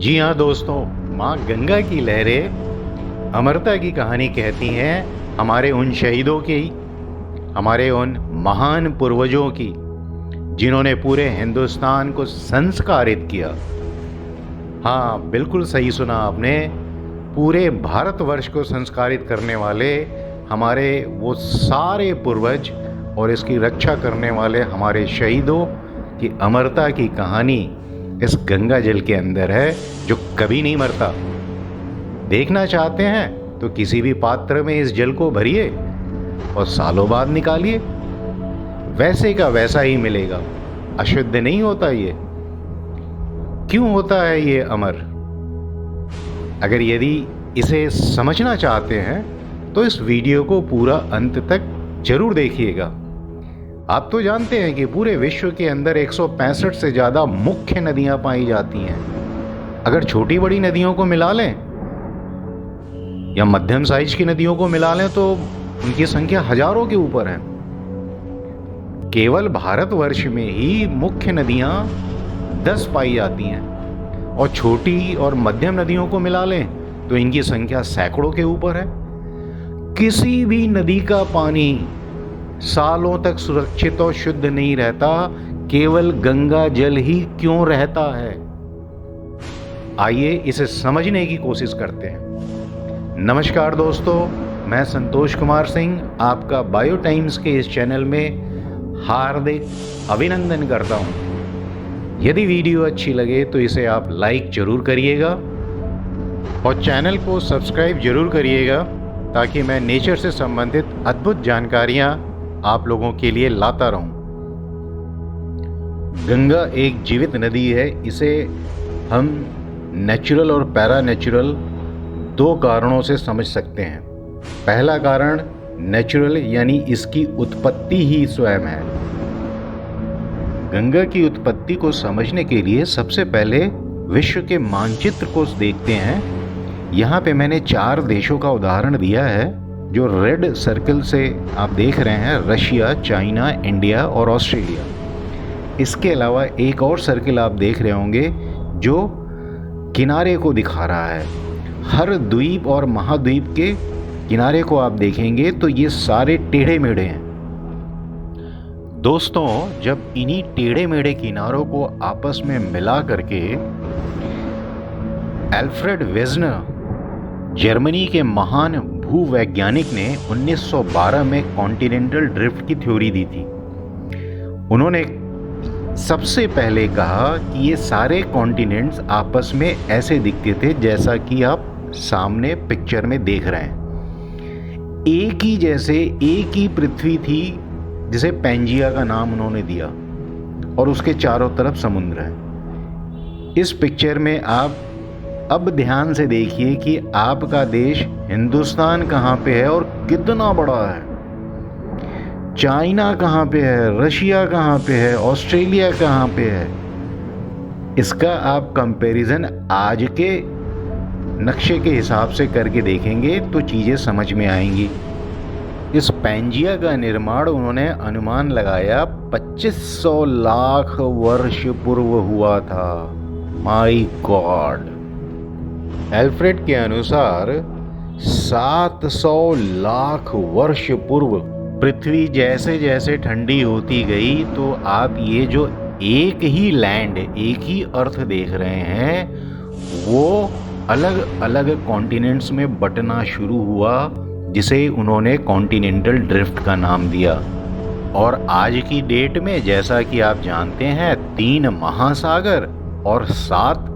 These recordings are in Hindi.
जी हाँ दोस्तों, माँ गंगा की लहरें अमरता की कहानी कहती हैं हमारे उन शहीदों की, हमारे उन महान पूर्वजों की जिन्होंने पूरे हिंदुस्तान को संस्कारित किया। हाँ, बिल्कुल सही सुना आपने। पूरे भारतवर्ष को संस्कारित करने वाले हमारे वो सारे पूर्वज और इसकी रक्षा करने वाले हमारे शहीदों की अमरता की कहानी इस गंगा जल के अंदर है, जो कभी नहीं मरता। देखना चाहते हैं तो किसी भी पात्र में इस जल को भरिए और सालों बाद निकालिए, वैसे का वैसा ही मिलेगा। अशुद्ध नहीं होता ये। क्यों होता है ये अमर? अगर यदि इसे समझना चाहते हैं तो इस वीडियो को पूरा अंत तक जरूर देखिएगा। आप तो जानते हैं कि पूरे विश्व के अंदर 165 से ज़्यादा मुख्य नदियां पाई जाती हैं। अगर छोटी बड़ी नदियों को मिला लें या मध्यम साइज की नदियों को मिला लें तो उनकी संख्या हजारों के ऊपर है। केवल भारतवर्ष में ही मुख्य नदियां 10 पाई जाती हैं और छोटी और मध्यम नदियों को मिला लें तो इनकी संख्या सैकड़ों के ऊपर है। किसी भी नदी का पानी सालों तक सुरक्षित और शुद्ध नहीं रहता, केवल गंगा जल ही क्यों रहता है? आइए इसे समझने की कोशिश करते हैं। नमस्कार दोस्तों, मैं संतोष कुमार सिंह आपका बायो टाइम्स के इस चैनल में हार्दिक अभिनंदन करता हूं। यदि वीडियो अच्छी लगे तो इसे आप लाइक जरूर करिएगा और चैनल को सब्सक्राइब जरूर करिएगा, ताकि मैं नेचर से संबंधित अद्भुत जानकारियां आप लोगों के लिए लाता रहूं। गंगा एक जीवित नदी है। इसे हम नेचुरल और पैरा नेचुरल दो कारणों से समझ सकते हैं। पहला कारण नेचुरल, यानी इसकी उत्पत्ति ही स्वयं है। गंगा की उत्पत्ति को समझने के लिए सबसे पहले विश्व के मानचित्र को देखते हैं। यहाँ पे मैंने 4 देशों का उदाहरण दिया है जो रेड सर्कल से आप देख रहे हैं: रशिया, चाइना, इंडिया और ऑस्ट्रेलिया। इसके अलावा एक और सर्कल आप देख रहे होंगे जो किनारे को दिखा रहा है। हर द्वीप और महाद्वीप के किनारे को आप देखेंगे तो ये सारे टेढ़े मेढ़े हैं। दोस्तों, जब इन्हीं टेढ़े मेढ़े किनारों को आपस में मिला करके अल्फ्रेड वेजनर, जर्मनी के महान भूवैज्ञानिक ने 1912 में कॉन्टिनेंटल ड्रिफ्ट की थ्योरी दी थी। उन्होंने सबसे पहले कहा कि ये सारे कॉन्टिनेंट्स आपस में ऐसे दिखते थे जैसा कि आप सामने पिक्चर में देख रहे हैं। एक ही जैसे एक ही पृथ्वी थी, जिसे पैंजिया का नाम उन्होंने दिया, और उसके चारों तरफ समुद्र है। इस पिक्चर में आप अब ध्यान से देखिए कि आपका देश हिंदुस्तान कहाँ पे है और कितना बड़ा है। चाइना कहाँ पे है, रशिया कहाँ पे है, ऑस्ट्रेलिया कहाँ पे है। इसका आप कंपैरिजन आज के नक्शे के हिसाब से करके देखेंगे तो चीज़ें समझ में आएंगी। इस पैंजिया का निर्माण उन्होंने अनुमान लगाया 2500 लाख वर्ष पूर्व हुआ था। My God! एल्फ्रेड के अनुसार 700 लाख वर्ष पूर्व पृथ्वी जैसे जैसे ठंडी होती गई तो आप ये जो एक ही लैंड, एक ही अर्थ देख रहे हैं, वो अलग अलग कॉन्टिनेंट्स में बंटना शुरू हुआ, जिसे उन्होंने कॉन्टिनेंटल ड्रिफ्ट का नाम दिया। और आज की डेट में, जैसा कि आप जानते हैं, 3 महासागर और 7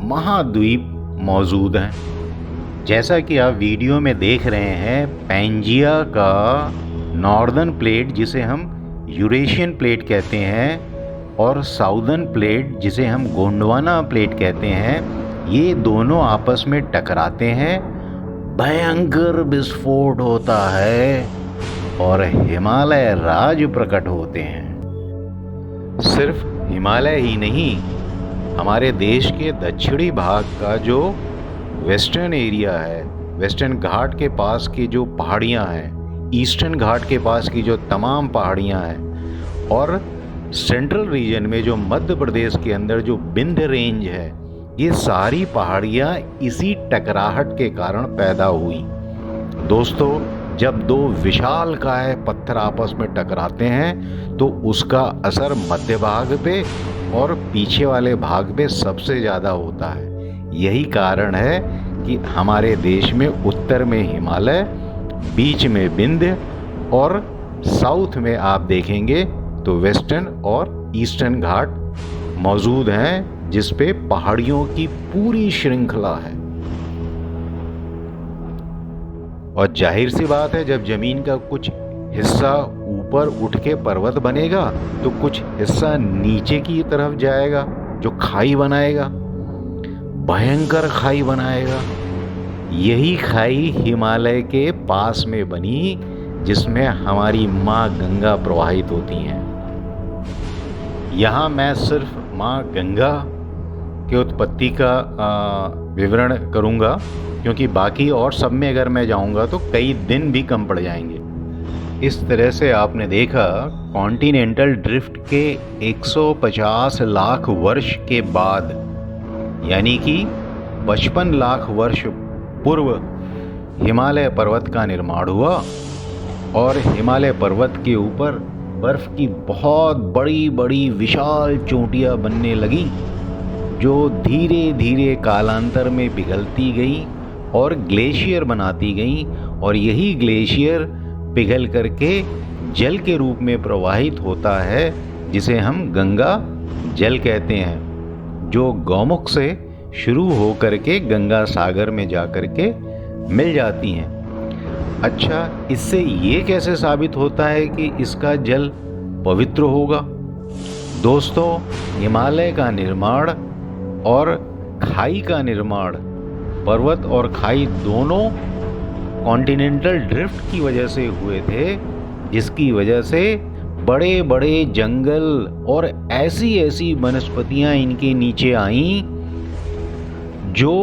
महाद्वीप मौजूद हैं। जैसा कि आप वीडियो में देख रहे हैं, पैंजिया का नॉर्दर्न प्लेट, जिसे हम यूरेशियन प्लेट कहते हैं, और साउदर्न प्लेट, जिसे हम गोंडवाना प्लेट कहते हैं, ये दोनों आपस में टकराते हैं, भयंकर विस्फोट होता है और हिमालय राज प्रकट होते हैं। सिर्फ हिमालय ही नहीं, हमारे देश के दक्षिणी भाग का जो वेस्टर्न एरिया है, वेस्टर्न घाट के पास की जो पहाड़ियाँ हैं, ईस्टर्न घाट के पास की जो तमाम पहाड़ियाँ हैं, और सेंट्रल रीजन में जो मध्य प्रदेश के अंदर जो विंध्य रेंज है, ये सारी पहाड़ियाँ इसी टकराहट के कारण पैदा हुई। दोस्तों, जब दो विशालकाय पत्थर आपस में टकराते हैं तो उसका असर मध्य भाग पे और पीछे वाले भाग पे सबसे ज़्यादा होता है। यही कारण है कि हमारे देश में उत्तर में हिमालय, बीच में विंध्य और साउथ में आप देखेंगे तो वेस्टर्न और ईस्टर्न घाट मौजूद हैं, जिस पे पहाड़ियों की पूरी श्रृंखला है। और जाहिर सी बात है, जब जमीन का कुछ हिस्सा ऊपर उठ के पर्वत बनेगा तो कुछ हिस्सा नीचे की तरफ जाएगा, जो खाई बनाएगा, भयंकर खाई बनाएगा। यही खाई हिमालय के पास में बनी, जिसमें हमारी माँ गंगा प्रवाहित होती हैं। यहाँ मैं सिर्फ माँ गंगा के उत्पत्ति का विवरण करूँगा, क्योंकि बाकी और सब में अगर मैं जाऊँगा तो कई दिन भी कम पड़ जाएंगे। इस तरह से आपने देखा, कॉन्टिनेंटल ड्रिफ्ट के 150 लाख वर्ष के बाद, यानी कि 55 लाख वर्ष पूर्व हिमालय पर्वत का निर्माण हुआ और हिमालय पर्वत के ऊपर बर्फ की बहुत बड़ी बड़ी विशाल चोटियाँ बनने लगी, जो धीरे धीरे कालांतर में पिघलती गई और ग्लेशियर बनाती गई। और यही ग्लेशियर पिघल करके जल के रूप में प्रवाहित होता है, जिसे हम गंगा जल कहते हैं, जो गौमुख से शुरू हो करके गंगा सागर में जा करके मिल जाती हैं। अच्छा, इससे ये कैसे साबित होता है कि इसका जल पवित्र होगा? दोस्तों, हिमालय का निर्माण और खाई का निर्माण, पर्वत और खाई दोनों कॉन्टिनेंटल ड्रिफ्ट की वजह से हुए थे, जिसकी वजह से बड़े बड़े जंगल और ऐसी ऐसी वनस्पतियां इनके नीचे आईं जो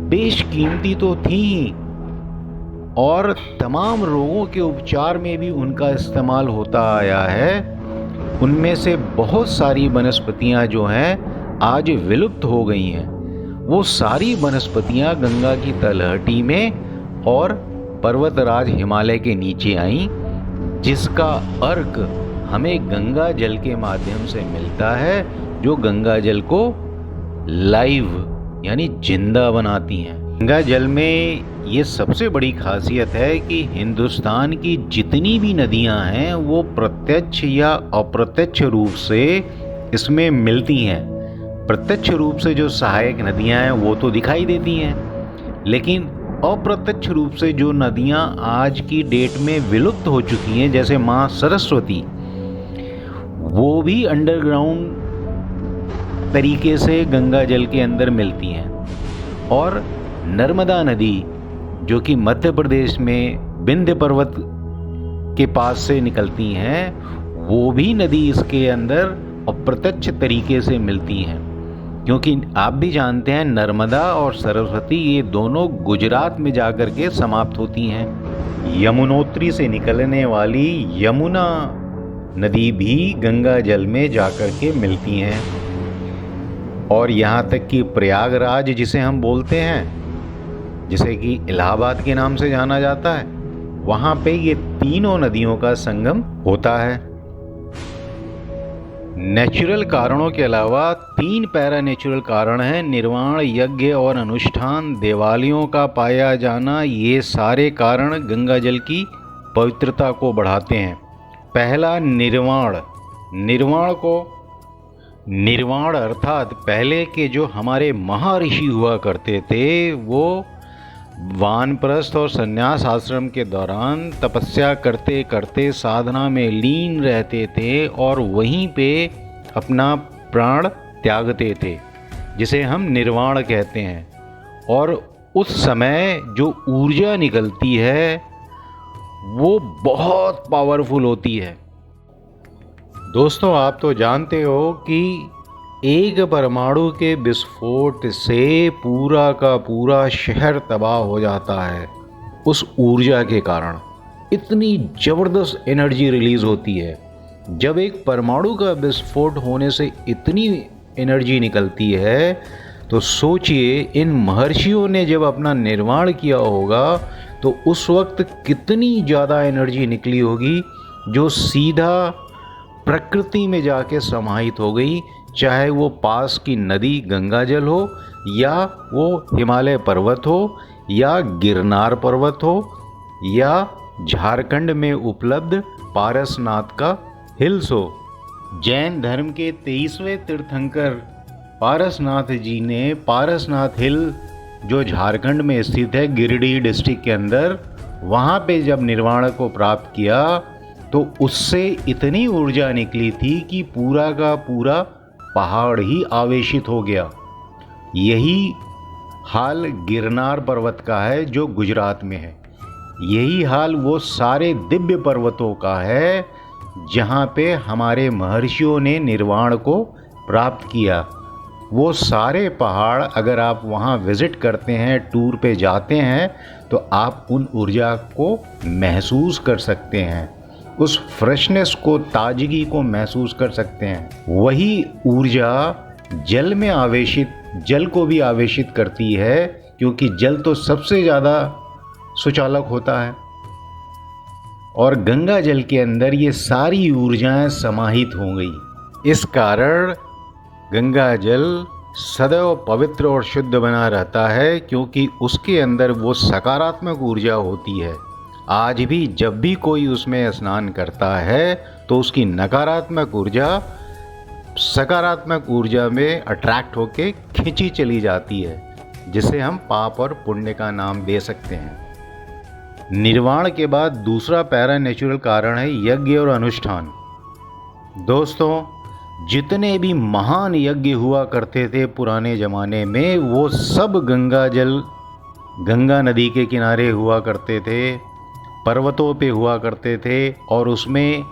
बेशकीमती तो थीं और तमाम रोगों के उपचार में भी उनका इस्तेमाल होता आया है। उनमें से बहुत सारी वनस्पतियां जो हैं आज विलुप्त हो गई हैं। वो सारी वनस्पतियां गंगा की तलहटी में और पर्वतराज हिमालय के नीचे आईं, जिसका अर्क हमें गंगा जल के माध्यम से मिलता है, जो गंगा जल को लाइव यानी जिंदा बनाती हैं। गंगा जल में ये सबसे बड़ी खासियत है कि हिंदुस्तान की जितनी भी नदियां हैं वो प्रत्यक्ष या अप्रत्यक्ष रूप से इसमें मिलती हैं। प्रत्यक्ष रूप से जो सहायक नदियां हैं वो तो दिखाई देती हैं, लेकिन अप्रत्यक्ष रूप से जो नदियां आज की डेट में विलुप्त हो चुकी हैं, जैसे माँ सरस्वती, वो भी अंडरग्राउंड तरीके से गंगा जल के अंदर मिलती हैं। और नर्मदा नदी, जो कि मध्य प्रदेश में विंध्य पर्वत के पास से निकलती हैं, वो भी नदी इसके अंदर अप्रत्यक्ष तरीके से मिलती हैं, क्योंकि आप भी जानते हैं नर्मदा और सरस्वती ये दोनों गुजरात में जाकर के समाप्त होती हैं। यमुनोत्री से निकलने वाली यमुना नदी भी गंगा जल में जाकर के मिलती हैं। और यहाँ तक कि प्रयागराज, जिसे हम बोलते हैं, जिसे कि इलाहाबाद के नाम से जाना जाता है, वहाँ पे ये तीनों नदियों का संगम होता है। नेचुरल कारणों के अलावा 3 पैरा नेचुरल कारण हैं: निर्वाण, यज्ञ और अनुष्ठान, दिवालियों का पाया जाना। ये सारे कारण गंगा जल की पवित्रता को बढ़ाते हैं। पहला, निर्वाण। निर्वाण अर्थात पहले के जो हमारे महर्षि हुआ करते थे, वो वानप्रस्थ और संन्यास आश्रम के दौरान तपस्या करते करते साधना में लीन रहते थे और वहीं पे अपना प्राण त्यागते थे, जिसे हम निर्वाण कहते हैं। और उस समय जो ऊर्जा निकलती है वो बहुत पावरफुल होती है। दोस्तों, आप तो जानते हो कि एक परमाणु के विस्फोट से पूरा का पूरा शहर तबाह हो जाता है। उस ऊर्जा के कारण इतनी ज़बरदस्त एनर्जी रिलीज़ होती है। जब एक परमाणु का विस्फोट होने से इतनी एनर्जी निकलती है तो सोचिए इन महर्षियों ने जब अपना निर्माण किया होगा तो उस वक्त कितनी ज़्यादा एनर्जी निकली होगी जो सीधा प्रकृति में जाके समाहित हो गई, चाहे वो पास की नदी गंगा जल हो या वो हिमालय पर्वत हो या गिरनार पर्वत हो या झारखंड में उपलब्ध पारसनाथ का हिल्स हो। जैन धर्म के 23वें तीर्थंकर पारसनाथ जी ने पारसनाथ हिल जो झारखंड में स्थित है गिरिडीह डिस्ट्रिक्ट के अंदर, वहाँ पे जब निर्वाण को प्राप्त किया तो उससे इतनी ऊर्जा निकली थी कि पूरा का पूरा पहाड़ ही आवेशित हो गया। यही हाल गिरनार पर्वत का है जो गुजरात में है। यही हाल वो सारे दिव्य पर्वतों का है जहाँ पे हमारे महर्षियों ने निर्वाण को प्राप्त किया। वो सारे पहाड़ अगर आप वहाँ विज़िट करते हैं, टूर पे जाते हैं, तो आप उन ऊर्जा को महसूस कर सकते हैं, उस फ्रेशनेस को, ताजगी को महसूस कर सकते हैं। वही ऊर्जा जल में आवेशित, जल को भी आवेशित करती है, क्योंकि जल तो सबसे ज़्यादा सुचालक होता है और गंगा जल के अंदर ये सारी ऊर्जाएं समाहित हो गई। इस कारण गंगा जल सदैव पवित्र और शुद्ध बना रहता है, क्योंकि उसके अंदर वो सकारात्मक ऊर्जा होती है। आज भी जब भी कोई उसमें स्नान करता है तो उसकी नकारात्मक ऊर्जा सकारात्मक ऊर्जा में अट्रैक्ट होके खींची चली जाती है, जिसे हम पाप और पुण्य का नाम दे सकते हैं। निर्वाण के बाद दूसरा पैरा नेचुरल कारण है यज्ञ और अनुष्ठान। दोस्तों, जितने भी महान यज्ञ हुआ करते थे पुराने ज़माने में, वो सब गंगा नदी के किनारे हुआ करते थे, पर्वतों पे हुआ करते थे और उसमें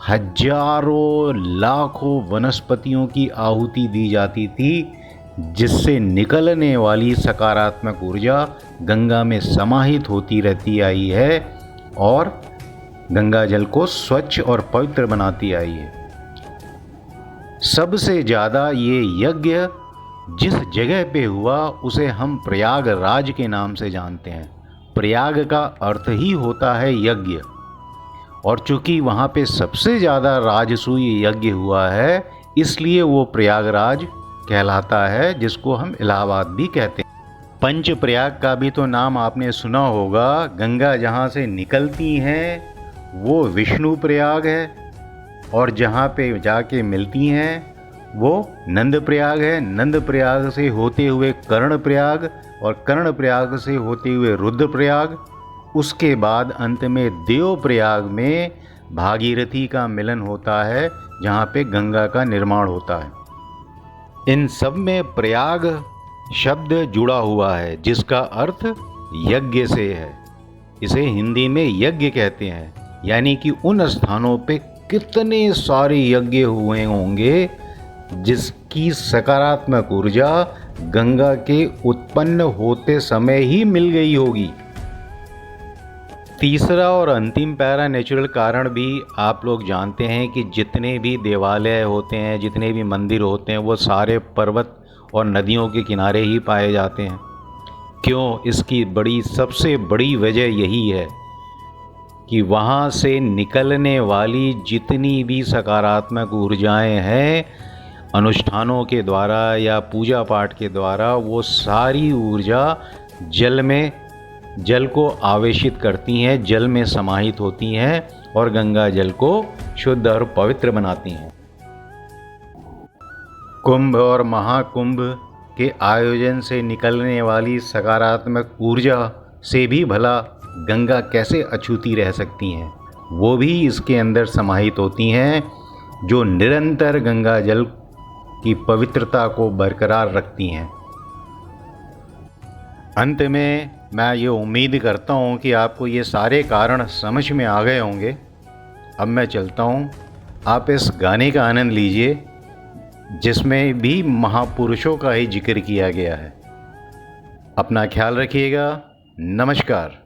हजारों लाखों वनस्पतियों की आहुति दी जाती थी, जिससे निकलने वाली सकारात्मक ऊर्जा गंगा में समाहित होती रहती आई है और गंगा जल को स्वच्छ और पवित्र बनाती आई है। सबसे ज़्यादा ये यज्ञ जिस जगह पे हुआ उसे हम प्रयागराज के नाम से जानते हैं। प्रयाग का अर्थ ही होता है यज्ञ, और चूँकि वहाँ पे सबसे ज़्यादा राजसूय यज्ञ हुआ है, इसलिए वो प्रयागराज कहलाता है, जिसको हम इलाहाबाद भी कहते हैं। पंच प्रयाग का भी तो नाम आपने सुना होगा। गंगा जहाँ से निकलती हैं वो विष्णु प्रयाग है, और जहाँ पे जाके मिलती हैं वो नंद प्रयाग है। नंद प्रयाग से होते हुए कर्ण प्रयाग, और कर्ण प्रयाग से होते हुए रुद्र प्रयाग, उसके बाद अंत में देव प्रयाग में भागीरथी का मिलन होता है, जहाँ पे गंगा का निर्माण होता है। इन सब में प्रयाग शब्द जुड़ा हुआ है, जिसका अर्थ यज्ञ से है। इसे हिंदी में यज्ञ कहते हैं, यानी कि उन स्थानों पे कितने सारे यज्ञ हुए होंगे जिसकी सकारात्मक ऊर्जा गंगा के उत्पन्न होते समय ही मिल गई होगी। तीसरा और अंतिम पैरा नेचुरल कारण भी आप लोग जानते हैं कि जितने भी देवालय होते हैं, जितने भी मंदिर होते हैं, वो सारे पर्वत और नदियों के किनारे ही पाए जाते हैं। क्यों? इसकी सबसे बड़ी वजह यही है कि वहाँ से निकलने वाली जितनी भी सकारात्मक ऊर्जाएं हैं, अनुष्ठानों के द्वारा या पूजा पाठ के द्वारा, वो सारी ऊर्जा जल को आवेशित करती हैं, जल में समाहित होती हैं और गंगा जल को शुद्ध और पवित्र बनाती हैं। कुंभ और महाकुंभ के आयोजन से निकलने वाली सकारात्मक ऊर्जा से भी भला गंगा कैसे अछूती रह सकती हैं? वो भी इसके अंदर समाहित होती हैं, जो निरंतर गंगा जल की पवित्रता को बरकरार रखती हैं। अंत में मैं ये उम्मीद करता हूँ कि आपको ये सारे कारण समझ में आ गए होंगे। अब मैं चलता हूँ, आप इस गाने का आनंद लीजिए जिसमें भी महापुरुषों का ही जिक्र किया गया है। अपना ख्याल रखिएगा। नमस्कार।